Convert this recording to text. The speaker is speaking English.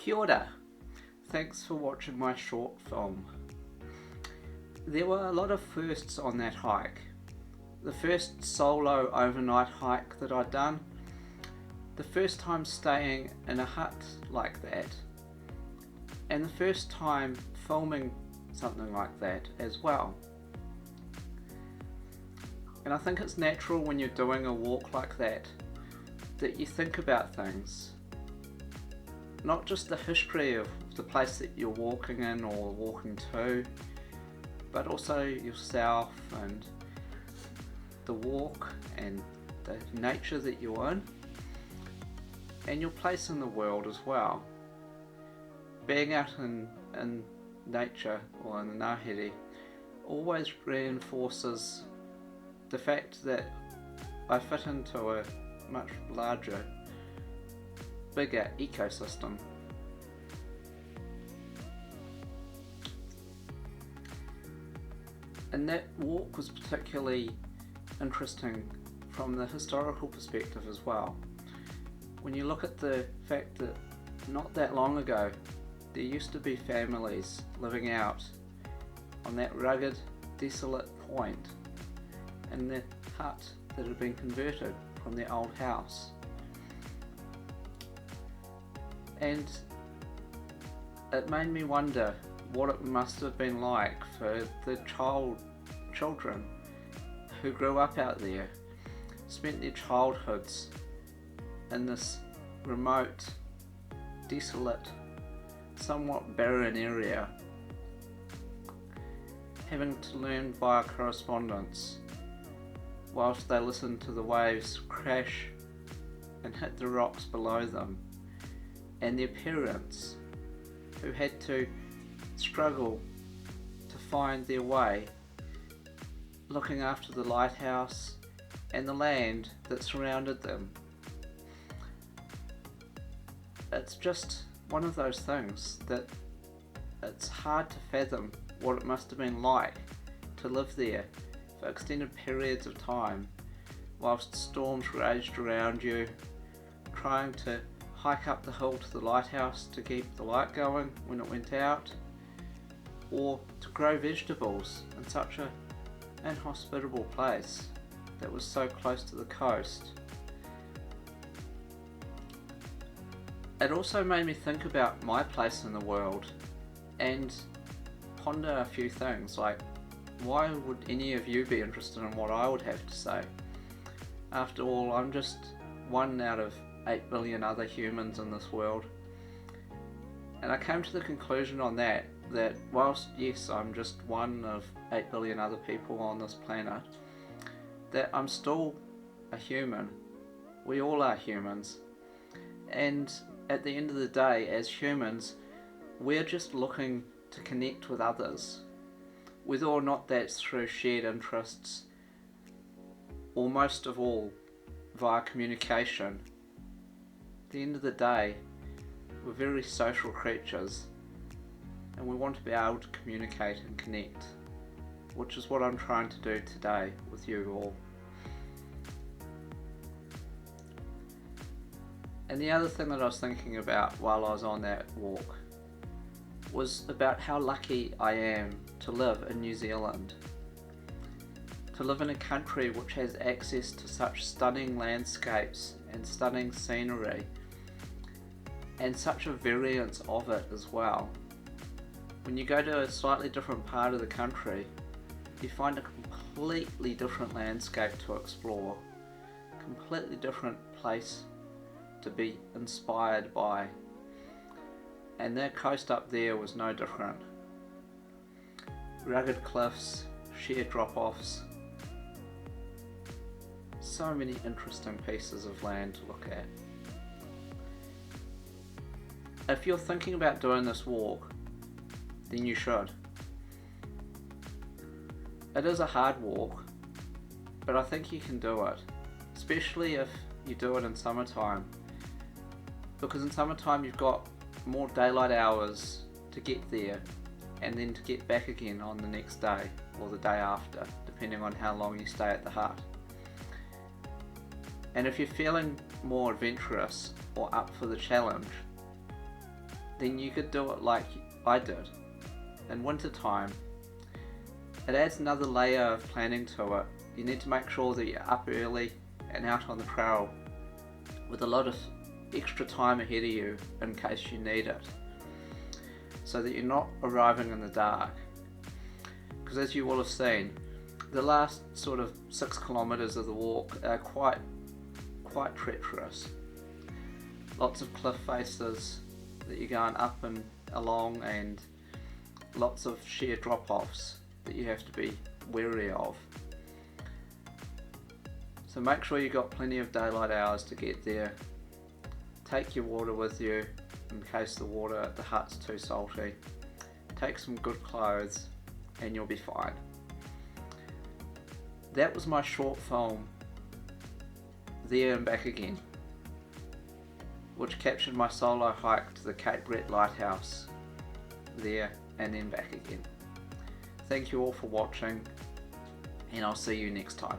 Kia ora. Thanks for watching my short film. There were a lot of firsts on that hike. The first solo overnight hike that I'd done, the first time staying in a hut like that, and the first time filming something like that as well. And I think it's natural when you're doing a walk like that you think about things. Not just the history of the place that you're walking in or walking to, but also yourself and the walk and the nature that you're in and your place in the world as well. Being out in nature or in the Ngāhere always reinforces the fact that I fit into a much larger, bigger ecosystem. And that walk was particularly interesting from the historical perspective as well. When you look at the fact that not that long ago there used to be families living out on that rugged, desolate point in the hut that had been converted from their old house. And it made me wonder what it must have been like for the children who grew up out there, spent their childhoods in this remote, desolate, somewhat barren area, having to learn via correspondence whilst they listened to the waves crash and hit the rocks below them, and their parents who had to struggle to find their way, looking after the lighthouse and the land that surrounded them. It's just one of those things that it's hard to fathom what it must have been like to live there for extended periods of time whilst storms raged around you, trying to hike up the hill to the lighthouse to keep the light going when it went out, or to grow vegetables in such an inhospitable place that was so close to the coast. It also made me think about my place in the world and ponder a few things like, why would any of you be interested in what I would have to say? After all, I'm just one out of 8 billion other humans in this world. And I came to the conclusion on that whilst yes, I'm just one of 8 billion other people on this planet, that I'm still a human. We all are humans. And at the end of the day, as humans, we're just looking to connect with others, whether or not that's through shared interests, or most of all, via communication. At the end of the day, we're very social creatures, and we want to be able to communicate and connect, which is what I'm trying to do today with you all. And the other thing that I was thinking about while I was on that walk was about how lucky I am to live in New Zealand. To live in a country which has access to such stunning landscapes and stunning scenery, and such a variance of it as well. When you go to a slightly different part of the country, you find a completely different landscape to explore, completely different place to be inspired by, and that coast up there was no different. Rugged cliffs, sheer drop-offs, so many interesting pieces of land to look at. If you're thinking about doing this walk, then you should. It is a hard walk, but I think you can do it, especially if you do it in summertime, because in summertime you've got more daylight hours to get there and then to get back again on the next day or the day after, depending on how long you stay at the hut. And if you're feeling more adventurous or up for the challenge, then you could do it like I did. In winter time, it adds another layer of planning to it. You need to make sure that you're up early and out on the trail with a lot of extra time ahead of you in case you need it, so that you're not arriving in the dark. Because as you will have seen, the last sort of 6 kilometers of the walk are quite treacherous. Lots of cliff faces that you're going up and along, and lots of sheer drop-offs that you have to be wary of. So make sure you've got plenty of daylight hours to get there. Take your water with you in case the water at the hut's too salty. Take some good clothes and you'll be fine. That was my short film, There and Back Again, which captured my solo hike to the Cape Brett Lighthouse, there and then back again. Thank you all for watching, and I'll see you next time.